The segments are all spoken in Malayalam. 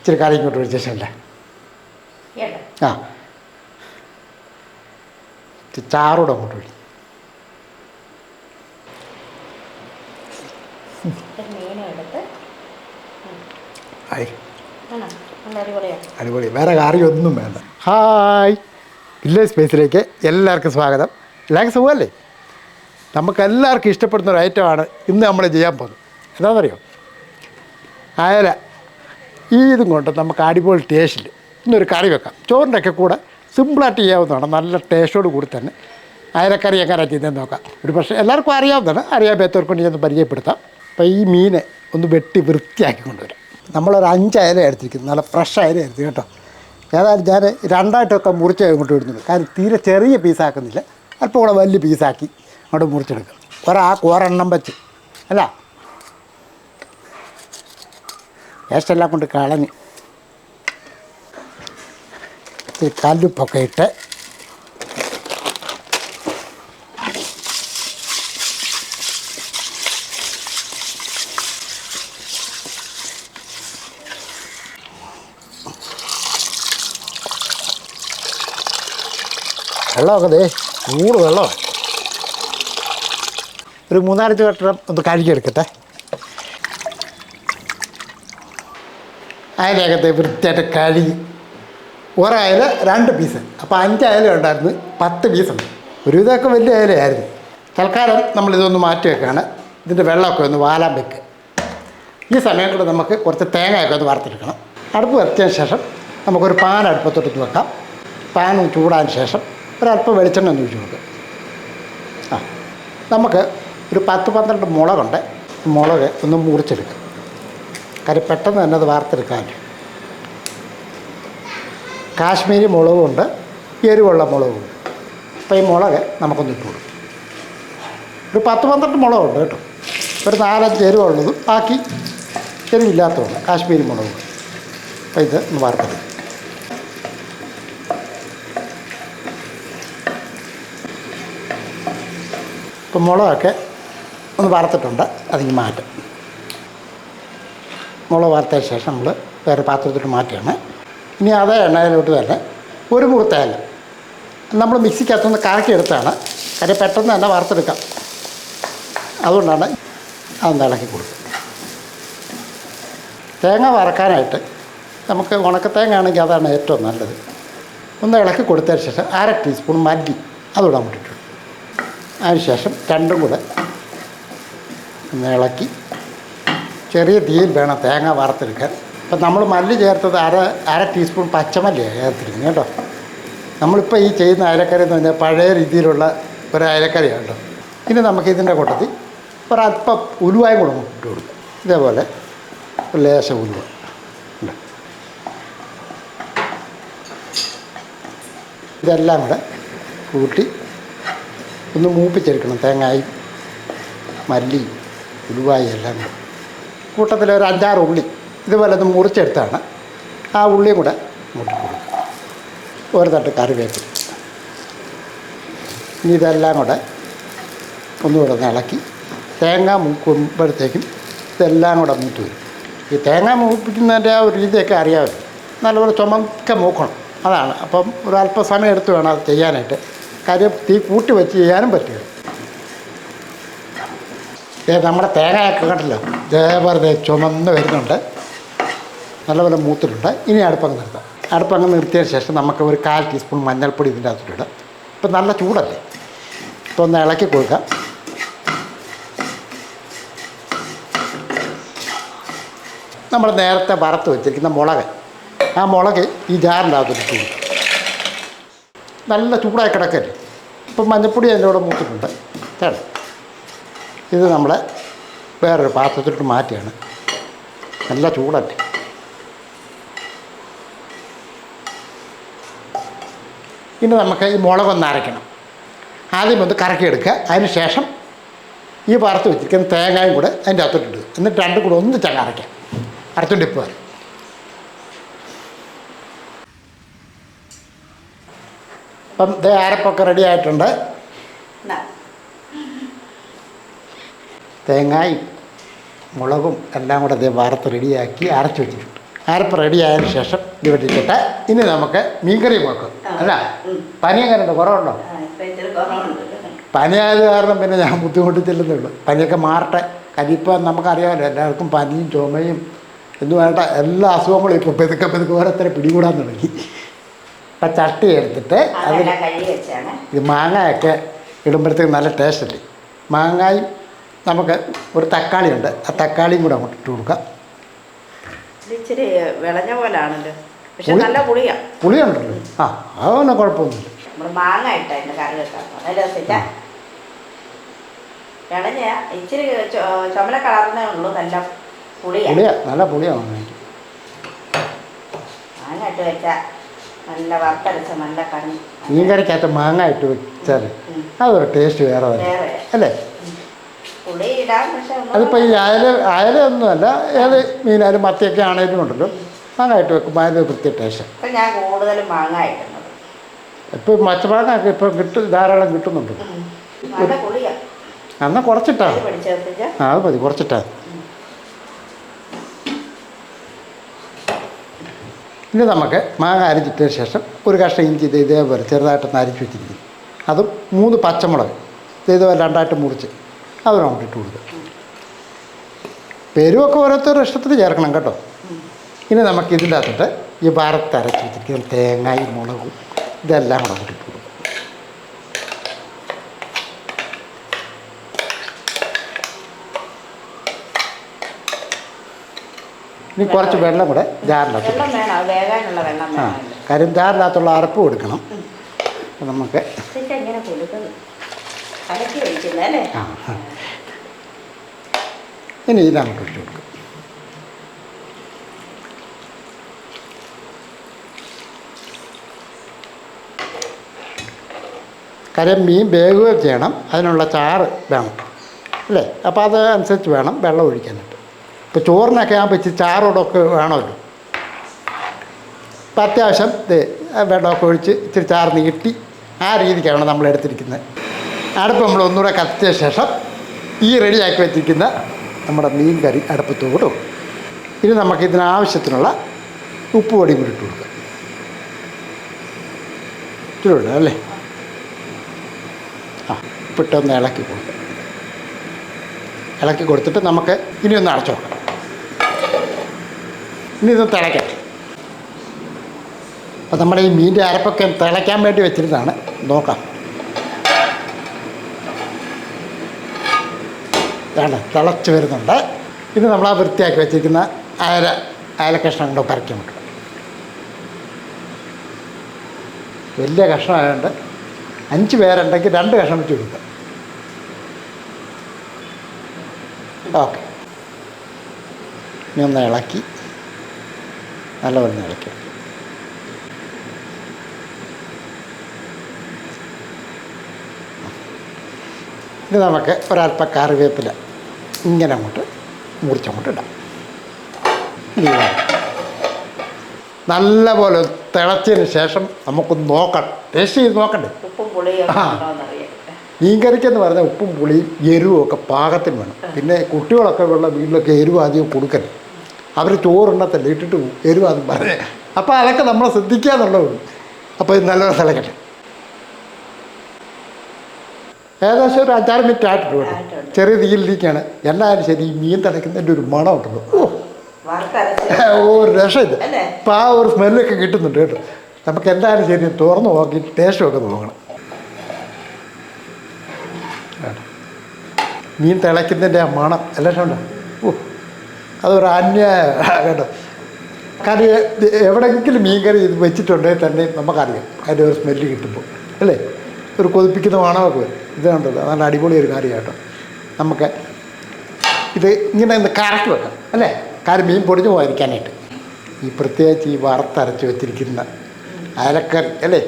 ഇച്ചിരി കറി ഇങ്ങോട്ട് ഒഴിച്ച ശേഷമല്ലേ ആ ചാറൂടെ അങ്ങോട്ട് ഒഴി. അടിപൊളി, വേറെ കറിയൊന്നും വേണ്ട. ഹായ്, വില്ലേജ് സ്പേസിലേക്ക് എല്ലാവർക്കും സ്വാഗതം. എല്ലാവർക്കും സുഖമല്ലേ? നമുക്കെല്ലാവർക്കും ഇഷ്ടപ്പെടുന്ന ഒരു ഐറ്റമാണ് ഇന്ന് നമ്മൾ ചെയ്യാൻ പോകുന്നത്. എന്താണെന്നറിയോ? അയല. ഇതും കൊണ്ട് നമുക്ക് അടിപൊളി ടേസ്റ്റിൽ ഇന്നൊരു കറി വെക്കാം. ചോറിൻ്റെയൊക്കെ കൂടെ സിമ്പിളായിട്ട് ചെയ്യാവുന്നതാണ്. നല്ല ടേസ്റ്റോട് കൂടി തന്നെ അയലക്കറി എങ്ങനെ ചെയ്യുന്നതെന്ന് നോക്കാം. ഒരു പക്ഷേ എല്ലാവർക്കും അറിയാവുന്നതാണ്, അറിയാൻ കൊണ്ട് ഞാൻ പരിചയപ്പെടുത്താം. അപ്പോൾ ഈ മീനെ ഒന്ന് വെട്ടി വൃത്തിയാക്കി കൊണ്ടുവരാം. നമ്മളൊരു 5 അയല എടുത്തിരിക്കുന്നു, നല്ല ഫ്രഷ് അയല എടുത്തു കേട്ടോ. ഏതായാലും ഞാൻ രണ്ടായിട്ടൊക്കെ മുറിച്ച് അങ്ങോട്ട് ഇടുന്നുണ്ട്. കാരണം തീരെ ചെറിയ പീസാക്കുന്നില്ല, അല്പം കൂടെ വലിയ പീസാക്കി അങ്ങോട്ട് മുറിച്ചെടുക്കും. ഒരെണ്ണം വെച്ച് അല്ല വേസ്റ്റെല്ലാം കൊണ്ട് കളഞ്ഞ് കല്ലുപ്പൊക്കെ ഇട്ട് വെള്ളമൊക്കെ ദേ ചൂട് വെള്ളമാണ്. ഒരു 3-4 വട്ടം ഒന്ന് കഴുകിയെടുക്കട്ടെ. അയലകത്തെ വൃത്തിയായിട്ട് കഴുകി ഒരയല 2 പീസ്, അപ്പോൾ 5 അയല ഉണ്ടായിരുന്നു, 10 പീസുണ്ട്. ഒരു ഇതൊക്കെ വലിയ അയലയായിരുന്നു. തൽക്കാലം നമ്മളിതൊന്ന് മാറ്റി വെക്കുകയാണ്. ഇതിൻ്റെ വെള്ളമൊക്കെ ഒന്ന് വാലാൻ വെക്കുക. ഈ സമയം കൂടെ നമുക്ക് കുറച്ച് തേങ്ങയൊക്കെ ഒന്ന് വറുത്തെടുക്കണം. അടുപ്പ് വരച്ചതിന് ശേഷം നമുക്കൊരു പാൻ അടുപ്പത്തോട്ട് വെക്കാം. പാൻ ചൂടാൻ ശേഷം ഒരല്പം വെളിച്ചെണ്ണ ഒന്ന് ഒഴിച്ച് കൊടുക്കുക. നമുക്ക് ഒരു 10-12 മുളകുണ്ട്. മുളക് ഒന്ന് മുറിച്ചെടുക്കുക. കാര്യം പെട്ടെന്ന് തന്നെ അത് വാർത്തെടുക്കാൻ. കാശ്മീരി മുളകുമുണ്ട്, എരിവുള്ള മുളകുമുണ്ട്. അപ്പോൾ ഈ മുളക് നമുക്കൊന്ന് ഇട്ട് കൊടുക്കും. ഒരു 10-12 മുളകുണ്ട് കേട്ടോ. ഒരു 4-5 എരിവുള്ളതും ബാക്കി എരിവില്ലാത്തതുണ്ട്, കാശ്മീരി മുളകും. അപ്പോൾ ഇത് ഒന്ന് വാർത്തെടുക്കും. ഇപ്പം മുളകൊക്കെ ഒന്ന് വറുത്തിട്ടുണ്ട്, അതിന് മാറ്റും. മുളക് വറുത്തതിന് ശേഷം നമ്മൾ വേറെ പാത്രത്തിട്ട് മാറ്റുകയാണ്. ഇനി അതേ എണ്ണയിലോട്ട് തന്നെ ഒരു മുറുത്തേല നമ്മൾ മിക്സിക്കകത്തുനിന്ന് കറക്കിയെടുത്താണ്. കാര്യം പെട്ടെന്ന് തന്നെ വറുത്തെടുക്കാം, അതുകൊണ്ടാണ് അതൊന്ന് ഇളക്കി കൊടുക്കുക. തേങ്ങ വറക്കാനായിട്ട് നമുക്ക് ഉണക്കത്തേങ്ങ ആണെങ്കിൽ അതാണ് ഏറ്റവും നല്ലത്. ഒന്ന് ഇളക്കി കൊടുത്തതിന് ശേഷം 1/2 ടീസ്പൂൺ മല്ലി അതുകൂടെ മുട്ടിട്ടു. അതിനുശേഷം രണ്ടും കൂടെ ഒന്ന് ഇളക്കി ചെറിയ തീയിൽ വേണം തേങ്ങ വറുത്തെടുക്കാൻ. അപ്പം നമ്മൾ മല്ലി ചേർത്തത് അര ടീസ്പൂൺ പച്ചമല്ലിയാണ് ചേർത്തിരിക്കുന്നത് കേട്ടോ. നമ്മളിപ്പോൾ ഈ ചെയ്യുന്ന അയലക്കറി എന്ന് പറഞ്ഞാൽ പഴയ രീതിയിലുള്ള ഒരു അയലക്കറിയാണ് കേട്ടോ. ഇനി നമുക്ക് ഇതിൻ്റെ കൂട്ടത്തിൽ ഒരല്പം ഉലുവായും കൂടെ ഇട്ട് കൊടുക്കും. ഇതേപോലെ ഒരു ലേശം ഉലുവ ഉണ്ട്. ഇതെല്ലാം കൂടെ കൂട്ടി ഒന്ന് മൂപ്പിച്ചെടുക്കണം. തേങ്ങായും മല്ലിയും ഉലുവായും എല്ലാം കൂടെ കൂട്ടത്തിൽ ഒരു 5-6 ഉള്ളി ഇതുപോലെ ഒന്ന് മുറിച്ചെടുത്താണ്. ആ ഉള്ളിയും കൂടെ മുട്ടി കൊടുക്കുക. ഒരു തട്ട് കറിവേപ്പില. ഇനി ഇതെല്ലാം കൂടെ ഒന്നുകൂടെ ഒന്ന് ഇളക്കി തേങ്ങ മൂക്കുമ്പോഴത്തേക്കും ഇതെല്ലാം കൂടെ മൂത്ത് വരും. ഈ തേങ്ങ മൂപ്പിക്കുന്നതിൻ്റെ ആ ഒരു രീതിയൊക്കെ അറിയാമല്ലോ. നല്ലപോലെ ചുമക്കെ മൂക്കണം, അതാണ്. അപ്പം ഒരു അല്പം സമയം എടുത്ത് വേണം അത് ചെയ്യാനായിട്ട്. കാര്യം തീ കൂട്ടി വെച്ച് ചെയ്യാനും പറ്റുക. നമ്മുടെ തേങ്ങയൊക്കെ കണ്ടല്ലോ, ഇതേപോലെ ചുമന്ന് വരുന്നുണ്ട്, നല്ലപോലെ മൂത്തിട്ടുണ്ട്. ഇനി അടുപ്പങ്ങ് നിർത്താം. അടുപ്പങ്ങ് നിർത്തിയതിന് ശേഷം നമുക്ക് ഒരു 1/4 ടീസ്പൂൺ മഞ്ഞൾപ്പൊടി ഇതിൻ്റെ അകത്തോട്ട്. ഇപ്പം നല്ല ചൂടല്ലേ, ഇപ്പോൾ ഒന്ന് ഇളക്കി കൊടുക്കാം. നമ്മൾ നേരത്തെ വറുത്ത് വെച്ചിരിക്കുന്ന മുളക്, ആ മുളക് ഈ ജാറിൻ്റെ അകത്തോട്ട് ഇട്ട് കൊടുക്കാം. നല്ല ചൂടായി കിടക്കല്ലേ. ഇപ്പം മഞ്ഞൾപ്പൊടി അതിൻ്റെ കൂടെ മൂത്തിട്ടുണ്ട് കേട്ടോ. ഇത് നമ്മൾ വേറൊരു പാത്രത്തിലോട്ട് മാറ്റിയാണ്. നല്ല ചൂടല്ലേ. ഇനി നമുക്ക് ഈ മുളകൊന്ന് അരയ്ക്കണം. ആദ്യം ഒന്ന് കറക്കിയെടുക്കുക. അതിന് ശേഷം ഈ വറുത്ത് വെച്ചിരിക്കുന്ന തേങ്ങയും കൂടെ അതിൻ്റെ അകത്തോട്ടിടുക. എന്നിട്ട് രണ്ടും കൂടെ ഒന്നിച്ചങ്ങ് അരയ്ക്കാം. അരച്ചുകൊണ്ട് ഇപ്പോൾ വരും. അപ്പം ഇത് അരപ്പൊക്കെ റെഡി ആയിട്ടുണ്ട്. തേങ്ങയും മുളകും എല്ലാം കൂടെ വറുത്ത് റെഡിയാക്കി അരച്ച് വെച്ചിട്ടുണ്ട്. അരപ്പ് റെഡി ആയതിനു ശേഷം ഇവിടെ ഇട്ടിട്ട് ഇനി നമുക്ക് മീൻകറി വെക്കും. അല്ല, പനി എങ്ങനെയുണ്ട്? കുറവുണ്ടോ? പനിയായത് കാരണം പിന്നെ ഞാൻ ബുദ്ധിമുട്ടിച്ചില്ലെന്നേ ഉള്ളൂ. പനിയൊക്കെ മാറട്ടെ. കരിയിപ്പം നമുക്കറിയാമല്ലോ, എല്ലാവർക്കും പനിയും ചുമയും എന്ന് വേണ്ട എല്ലാ അസുഖങ്ങളും ഇപ്പോൾ പെതുക്കെ ഓരോരുത്തരെ പിടികൂടാൻ തുടങ്ങി. അപ്പം ചട്ടി എടുത്തിട്ട് അതിൽ ഇത് മാങ്ങയൊക്കെ ഇടുമ്പോഴത്തേക്ക് നല്ല ടേസ്റ്റല്ലേ. മാങ്ങായും നമുക്ക് ഒരു തക്കാളിയുണ്ട്, ആ തക്കാളിയും കൂടെ അങ്ങോട്ട് ഇട്ട് കൊടുക്കാം. ഇച്ചിരി വിളഞ്ഞ പോലാണല്ലോ, പക്ഷെ നല്ല പുളിയുണ്ടല്ലോ. ആ, അതൊന്നും കുഴപ്പമൊന്നുമില്ല. നമ്മൾ മാങ്ങ ഇട്ടതിൻ്റെ കറി വെക്കാൻ നല്ല രസിച്ച വിളഞ്ഞ ഇച്ചിരി ചുമല കളർന്നേ ഉള്ളൂ. നല്ല നല്ല പുളിയാണ് മാങ്ങ ഇട്ട് വെച്ചാൽ നല്ല വറുത്തരച്ച നല്ല കറി. മീൻ കറിക്കകത്ത് മാങ്ങ ഇട്ട് വെച്ചാൽ അതൊരു ടേസ്റ്റ് വേറെ അല്ലേ? പുളി ഇടാം, പക്ഷെ അതിപ്പോൾ ഈ അയല ഒന്നുമല്ല, ഏത് മീനായാലും മത്തിയൊക്കെ ആണെങ്കിലും ഉണ്ടല്ലോ, മാങ്ങ ഇട്ട് വെക്കുമ്പോൾ അതിന് പ്രത്യേക ടേസ്റ്റ്. ഇപ്പം ഞാൻ കൂടുതലും മാങ്ങ ഇടുന്നത്. ഇപ്പോൾ പച്ചമാങ്ങ ഇപ്പം ധാരാളം കിട്ടുന്നുണ്ട്. എന്നാൽ കുറച്ചിട്ടാ അത് മതി, കുറച്ചിട്ടാ. ഇനി നമുക്ക് മാങ്ങ അരിച്ചിട്ടതിന് ശേഷം ഒരു കഷ്ണം ഇഞ്ചി ഇതേപോലെ ചെറുതായിട്ടൊന്ന് അരിച്ച് വെച്ചിരിക്കും. അതും 3 പച്ചമുളക് ഇതേപോലെ രണ്ടായിട്ട് മുറിച്ച് അതിനോട്ട് ഇട്ട് കൊടുക്കുക. പെരുവൊക്കെ ഓരോരുത്തരുടെ ഇഷ്ടത്തിന് ചേർക്കണം കേട്ടോ. ഇനി നമുക്ക് ഇതിൻ്റെ അകത്തിട്ട് ഈ വറുത്തരച്ച് വെച്ചിരിക്കുന്ന തേങ്ങയും മുളകും ഇതെല്ലാം കൂടെ കൂട്ടിട്ട് കൊടുക്കും. ഇനി കുറച്ച് വെള്ളം കൂടെ ജാറിനകത്ത്, കാര്യം ജാറിനകത്തുള്ള അരപ്പ് കൊടുക്കണം. നമുക്ക് ഇനി ഇതങ്ങോട്ട് ഒഴിച്ച് കൊടുക്കും. കാര്യം മീൻ വേകുകയും ചെയ്യണം, അതിനുള്ള ചാറ് വേണം അല്ലേ? അപ്പോൾ അതനുസരിച്ച് വേണം വെള്ളം ഒഴിക്കാനായിട്ട്. ഇപ്പോൾ ചോറിനൊക്കെ ആകുമ്പോൾ ഇച്ചിരി ചാറോടൊക്കെ വേണമല്ലോ. അപ്പോൾ അത്യാവശ്യം വെള്ളമൊക്കെ ഒഴിച്ച് ഇച്ചിരി ചാറ് നീട്ടി ആ രീതിക്കാണ് നമ്മൾ എടുത്തിരിക്കുന്നത്. അടുപ്പ് നമ്മൾ ഒന്നുകൂടെ കത്തിയ ശേഷം ഈ റെഡിയാക്കി വെച്ചിരിക്കുന്ന നമ്മുടെ മീൻ കറി അടുപ്പത്തോടും ഇനി നമുക്ക് ഇതിനാവശ്യത്തിനുള്ള ഉപ്പ് പൊടിയും കൂടി ഇട്ട് കൊടുക്കാം. ഇട്ടിട്ടുണ്ട് അല്ലേ? ആ, ഉപ്പിട്ടൊന്ന് ഇളക്കി കൊടുക്കാം. ഇളക്കി കൊടുത്തിട്ട് നമുക്ക് ഇനി ഒന്ന് അടച്ചു നോക്കാം. ഇനി ഇത് തിളയ്ക്കാം. അപ്പോൾ നമ്മുടെ ഈ മീൻ്റെ അരപ്പൊക്കെ തിളയ്ക്കാൻ വേണ്ടി വെച്ചിരുന്നതാണ്. നോക്കാം. വേണ്ട, തിളച്ച് വരുന്നുണ്ട്. ഇത് നമ്മൾ ആ വൃത്തിയാക്കി വെച്ചിരിക്കുന്ന അയല കഷ്ണങ്ങളോ കറക്കി വിട്ടു. വലിയ കഷ്ണമായതുകൊണ്ട് 5 പേരുണ്ടെങ്കിൽ 2 കഷ്ണം വെച്ച് കൊടുക്കാം. ഓക്കെ, ഇനി ഒന്ന് ഇളക്കി നല്ലപോലെ ഇളക്കി. ഇത് നമുക്ക് ഒരല്പ കറിവേപ്പില ഇങ്ങനെ അങ്ങോട്ട് മുറിച്ചങ്ങോട്ട് ഇടാം. നല്ലപോലെ തിളച്ചതിന് ശേഷം നമുക്കൊന്ന് നോക്കണം, ടേസ്റ്റ് ചെയ്ത് നോക്കണ്ടേ. മീൻകറിക്കെന്ന് പറഞ്ഞാൽ ഉപ്പും പുളിയും എരിവും ഒക്കെ പാകത്തിന് വേണം. പിന്നെ കുട്ടികളൊക്കെ ഉള്ള വീട്ടിലൊക്കെ എരിവ് അധികം കൊടുക്കരുത്. അവർ ചോറുണ്ണത്തല്ല ഇട്ടിട്ട് പോകും എരിവ് അതും പറഞ്ഞ്. അപ്പോൾ അതൊക്കെ നമ്മൾ ശ്രദ്ധിക്കുക എന്നുള്ളൂ. അപ്പോൾ ഇത് നല്ലൊരു തിളക്കട്ടെ. ഏകദേശം ഒരു 5-6 മിനിറ്റ് ആയിട്ടുണ്ട് കേട്ടോ. ചെറിയ തീയിലിരിക്കുകയാണ്. എന്നാലും ശരി, ഈ മീൻ തിളയ്ക്കുന്നതിൻ്റെ ഒരു മണം ഉണ്ടല്ലോ, ഒരു രക്ഷയില്ല. അപ്പോൾ ആ ഒരു സ്മെല്ലൊക്കെ കിട്ടുന്നുണ്ട് കേട്ടോ. നമുക്ക് എന്തായാലും ശരി തുറന്ന് നോക്കി ടേസ്റ്റും ഒക്കെ നോക്കണം. മീൻ തിളയ്ക്കുന്നതിൻ്റെ ആ മണം എല്ലാം ഉണ്ടോ? അതൊരു കേട്ടോ. കാര്യം എവിടെയെങ്കിലും മീൻ കറി ഇത് വെച്ചിട്ടുണ്ടെങ്കിൽ തന്നെ നമുക്കറിയാം അതിൻ്റെ ഒരു സ്മെല്ല് കിട്ടുമ്പോൾ അല്ലേ, ഒരു കൊതിപ്പിക്കുന്ന മണമൊക്കെ വരും. ഇത് കണ്ടല്ലോ, നല്ല അടിപൊളി ഒരു കാര്യം കേട്ടോ. നമുക്ക് ഇത് ഇങ്ങനെ ഒന്ന് കറക്കി വെക്കാം അല്ലേ, കാര്യം മീൻ പൊടിഞ്ഞു പോയിരിക്കാനായിട്ട്. ഈ പ്രത്യേകിച്ച് ഈ വറുത്തരച്ച് വെച്ചിരിക്കുന്ന അയലക്കറി അല്ലേ,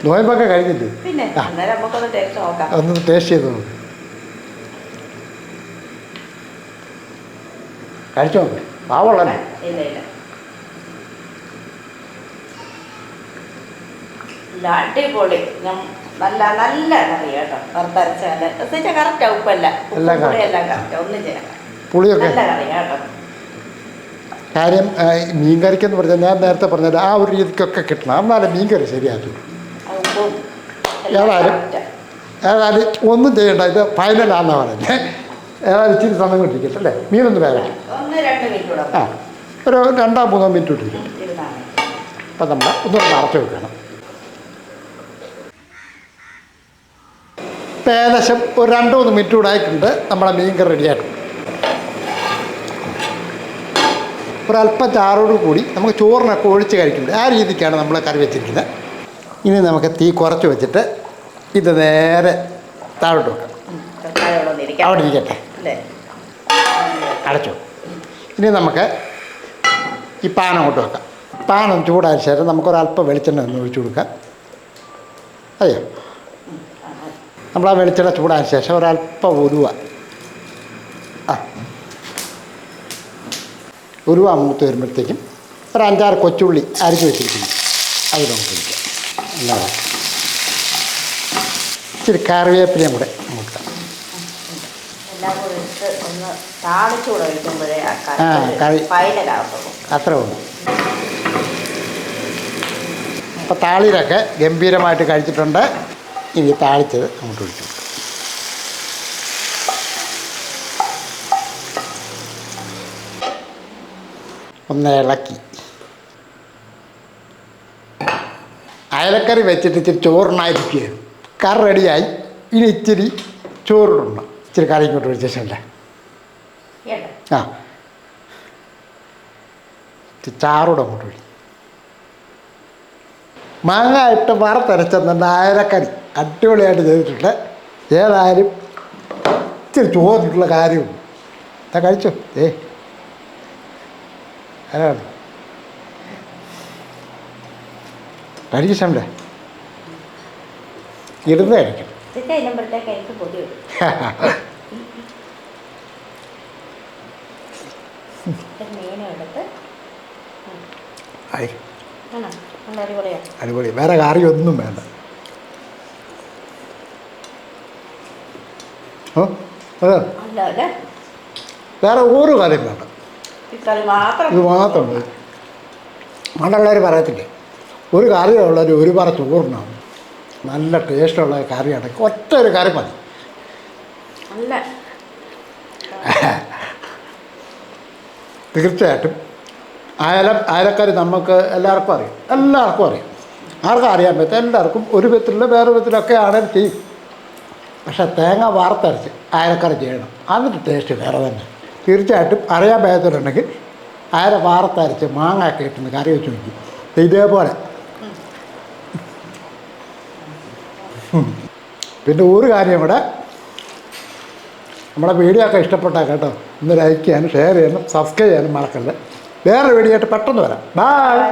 നോയമ്പൊക്കെ കഴിഞ്ഞില്ലേ? ഒന്ന് ടേസ്റ്റ് ചെയ്ത് നോക്ക്, കഴിച്ചു നോക്ക്. പാവമുള്ളല്ലേ? അടിപൊളി. നല്ല നല്ല കറി കേട്ടോ, വറുത്തരച്ചാൽ കറക്റ്റാ. ഉപ്പല്ല, എല്ലാം correct. എല്ലാം കറക്റ്റാ, ഒന്നും ചെയ്യാം. പുളിയൊക്കെ നല്ല കറി കേട്ടോ. കാര്യം മീൻ കറിക്കെന്ന് പറഞ്ഞാൽ ഞാൻ നേരത്തെ പറഞ്ഞത് ആ ഒരു രീതിക്കൊക്കെ കിട്ടണം, എന്നാലും മീൻ കറി ശരിയാക്കി. അത് ഉപ്പും എല്ലാം ഏതായാലും correct ആ. ഏതായാലും ഒന്നും ചെയ്യണ്ട, ഇത് ഫൈനലാണെന്നാണ് പറയുന്നത്. ഏതായാലും ഇച്ചിരി സമയം കൊണ്ടിരിക്കട്ടെ അല്ലേ, മീനൊന്നും വേഗം. 1-2 മിനിറ്റ് കൂടെ ആ ഒരു 2-3 മിനിറ്റ് ഇട്ടിരിക്കും. ഇരുന്നാൽ മതി. അപ്പം നമ്മൾ ഒന്നുകൂടെ അടച്ചു വെക്കണം. ഇപ്പം ഏകദേശം ഒരു 2-3 മിനിറ്റ് കൂടെ ആയിട്ടുണ്ട്. നമ്മളെ മീൻ കറി റെഡിയായിട്ടുണ്ട്. ഒരല്പം ചാറോട് കൂടി നമുക്ക് ചോറിനൊക്കെ ഒഴിച്ച് കഴിക്കുന്നത് ആ രീതിക്കാണ് നമ്മൾ കറി വെച്ചിരിക്കുന്നത്. ഇനി നമുക്ക് തീ കുറച്ച് വെച്ചിട്ട് ഇത് നേരെ താഴോട്ട് വെക്കാം. തക്കാളിയോടെ ഒന്ന് ഇരിക്കാം. അവിടെ ഇരിക്കട്ടെ, അല്ലേ? അടച്ചു. ഇനി നമുക്ക് ഈ പാൻ അങ്ങോട്ട് വെക്കാം. പാനം ചൂടായ ശേഷം നമുക്കൊരല്പം വെളിച്ചെണ്ണ ഒന്ന് ഒഴിച്ചു കൊടുക്കാം. അതെയോ, നമ്മൾ ആ വെളിച്ചെണ്ണ ചൂടായ ശേഷം ഒരല്പം ഉലുവ, ഉലുവ മൂത്ത് വരുമ്പോഴത്തേക്കും ഒരു 5-6 കൊച്ചുള്ളി അരിഞ്ഞ് വെച്ചിരിക്കുന്നു, അത് നമുക്ക് ഒഴിക്കാം. എന്നാ ഇച്ചിരി കറിവേപ്പിലയും കൂടെ നമുക്ക് എല്ലാം കൂടെ ഇട്ട് ഒന്ന് താളിച്ചുകൂടെ ഒഴിക്കുമ്പോഴേ ആ കറി ഫൈനലാകത്തുള്ളൂ. അത്രേ ഉള്ളൂ. അപ്പോൾ താളിയിലൊക്കെ ഗംഭീരമായിട്ട് കഴിച്ചിട്ടുണ്ട്. ഇനി താളിച്ചത് അങ്ങോട്ട് ഒഴിച്ചു. ഒന്ന് ഇളക്കി അയലക്കറി വെച്ചിട്ട് ഇച്ചിരി ചോറിനായിരിക്കുകയാണ്. കറി റെഡിയായി. ഇനി ഇച്ചിരി ചോറിടണം. ഇച്ചിരി കറി ഇങ്ങോട്ട് ഒഴിച്ച ശേഷമല്ലേ. കേട്ടോ? ആ ചാറൂടെ അങ്ങോട്ട് ഒഴി. മാങ്ങ ഇട്ട് വറുത്തരച്ചെന്നുണ്ട് അയലക്കറി അടിപൊളിയായിട്ട് ചെയ്തിട്ടുണ്ട്. ഏതായാലും ഇച്ചിരി ചോറിട്ടുള്ള കാര്യമുണ്ട്. എന്താ കഴിച്ചോ? ആരാണ് കഴിക്കണ്ടേ? ഇരുന്ന് കഴിക്കണം. ഇത് കഴിയുമ്പോഴത്തേക്ക് എനിക്ക് പൊതി വരും. മീനും എടുത്ത് ആയി ആണോ? നല്ല അടിപൊളിയാ. അടിപൊളി. വേറെ കറി ഒന്നും വേണ്ട. അതെ, അല്ല അല്ലേ? വേറെ ഒരു കാര്യം വേണ്ട. ഈ കറി മാത്രം. ഇത് മാത്രമുണ്ട്. മണ്ടുള്ളവർ പറയത്തില്ലേ, ഒരു കറിയുള്ളവർ ഒരു പറ ചോറിനാണ്. നല്ല ടേസ്റ്റുള്ള കറിയാണ്. ഒറ്റ ഒരു കറി മതി. നല്ല തീർച്ചയായിട്ടും അയലക്കറി നമുക്ക് എല്ലാവർക്കും അറിയാം. ആർക്കും അറിയാൻ പറ്റും. എല്ലാവർക്കും ഒരു വിധത്തിലുള്ള വേറെ വിധത്തിലൊക്കെ ആണെങ്കിൽ ചെയ്യും. പക്ഷേ തേങ്ങ വാർത്തരച്ച് അയലക്കറി ചെയ്യണം. അതിൻ്റെ ടേസ്റ്റ് വേറെ തന്നെ. തീർച്ചയായിട്ടും അറിയാൻ പറ്റാത്തവരുണ്ടെങ്കിൽ അയല വാർത്തരച്ച് മാങ്ങയൊക്കെ ഇട്ടുന്ന കറി വെച്ച് വയ്ക്കും. ഇതേപോലെ. പിന്നെ ഒരു കാര്യം കൂടെ, നമ്മുടെ വീഡിയോ ഒക്കെ ഇഷ്ടപ്പെട്ടാൽ കേട്ടോ ഒന്ന് ലൈക്ക് ചെയ്യാനും ഷെയർ ചെയ്യാനും സബ്സ്ക്രൈബ് ചെയ്യാനും മറക്കല്ലേ. വേറെ വീഡിയോ ആയിട്ട് പെട്ടെന്ന് വരാം. ബൈ.